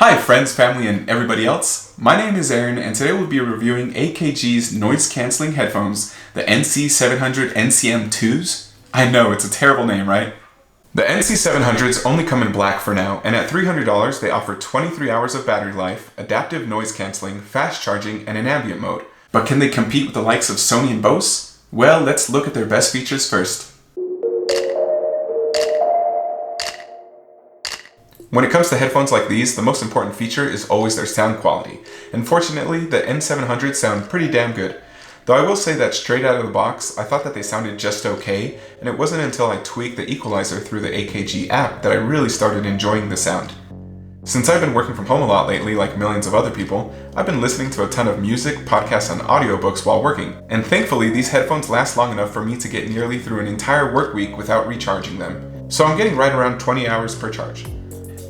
Hi friends, family, and everybody else. My name is Aaron, and today we'll be reviewing AKG's noise-canceling headphones, the N700 NC M2s. I know, it's a terrible name, right? The NC700s only come in black for now, and at $300 they offer 23 hours of battery life, adaptive noise cancelling, fast charging, and an ambient mode. But can they compete with the likes of Sony and Bose? Well, let's look at their best features first. When it comes to headphones like these, the most important feature is always their sound quality. And fortunately, the N700s sound pretty damn good. Though I will say that straight out of the box, I thought that they sounded just okay, and it wasn't until I tweaked the equalizer through the AKG app that I really started enjoying the sound. Since I've been working from home a lot lately, like millions of other people, I've been listening to a ton of music, podcasts, and audiobooks while working. And thankfully, these headphones last long enough for me to get nearly through an entire work week without recharging them. So I'm getting right around 20 hours per charge.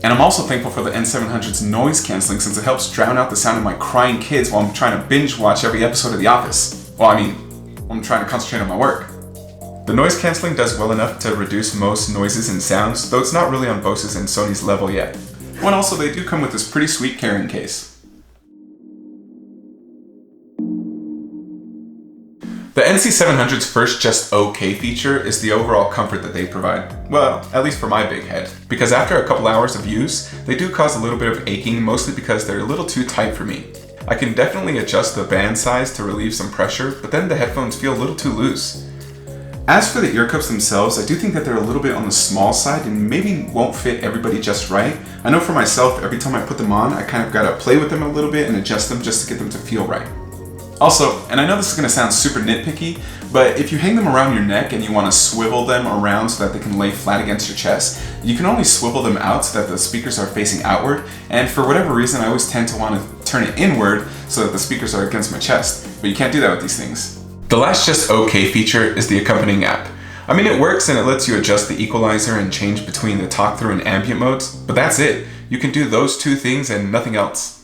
And I'm also thankful for the N700's noise cancelling since it helps drown out the sound of my crying kids while I'm trying to binge watch every episode of The Office. Well, I'm trying to concentrate on my work. The noise cancelling does well enough to reduce most noises and sounds, though it's not really on Bose's and Sony's level yet. And also, they do come with this pretty sweet carrying case. The NC700's first just okay feature is the overall comfort that they provide. Well, at least for my big head. Because after a couple hours of use, they do cause a little bit of aching, mostly because they're a little too tight for me. I can definitely adjust the band size to relieve some pressure, but then the headphones feel a little too loose. As for the ear cups themselves, I do think that they're a little bit on the small side and maybe won't fit everybody just right. I know for myself, every time I put them on, I kind of gotta play with them a little bit and adjust them just to get them to feel right. Also, and I know this is going to sound super nitpicky, but if you hang them around your neck and you want to swivel them around so that they can lay flat against your chest, you can only swivel them out so that the speakers are facing outward, and for whatever reason I always tend to want to turn it inward so that the speakers are against my chest, but you can't do that with these things. The last just okay feature is the accompanying app. I mean, it works and it lets you adjust the equalizer and change between the talk through and ambient modes, but that's it. You can do those two things and nothing else.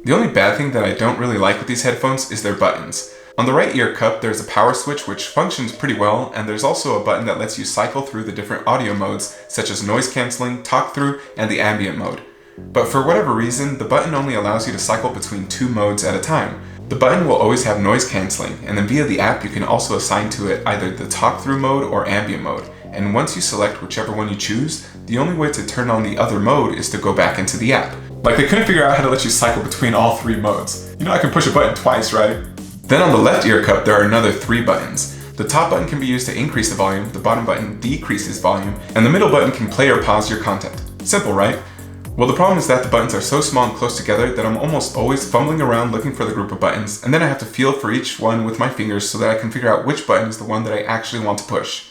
The only bad thing that I don't really like with these headphones is their buttons. On the right ear cup, there's a power switch which functions pretty well, and there's also a button that lets you cycle through the different audio modes, such as noise cancelling, talk through, and the ambient mode. But for whatever reason, the button only allows you to cycle between two modes at a time. The button will always have noise cancelling, and then via the app you can also assign to it either the talk through mode or ambient mode. And once you select whichever one you choose, the only way to turn on the other mode is to go back into the app. Like they couldn't figure out how to let you cycle between all three modes. You know I can push a button twice, right? Then on the left ear cup there are another 3 buttons. The top button can be used to increase the volume, the bottom button decreases volume, and the middle button can play or pause your content. Simple, right? Well, the problem is that the buttons are so small and close together that I'm almost always fumbling around looking for the group of buttons, and then I have to feel for each one with my fingers so that I can figure out which button is the one that I actually want to push.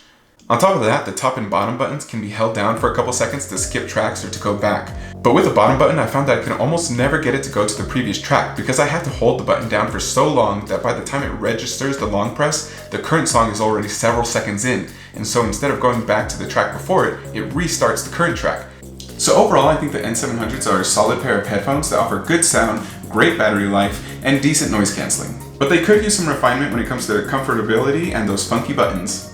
On top of that, the top and bottom buttons can be held down for a couple seconds to skip tracks or to go back. But with the bottom button, I found that I can almost never get it to go to the previous track because I have to hold the button down for so long that by the time it registers the long press, the current song is already several seconds in. And so instead of going back to the track before it, it restarts the current track. So overall, I think the N700s are a solid pair of headphones that offer good sound, great battery life, and decent noise cancelling. But they could use some refinement when it comes to comfortability and those funky buttons.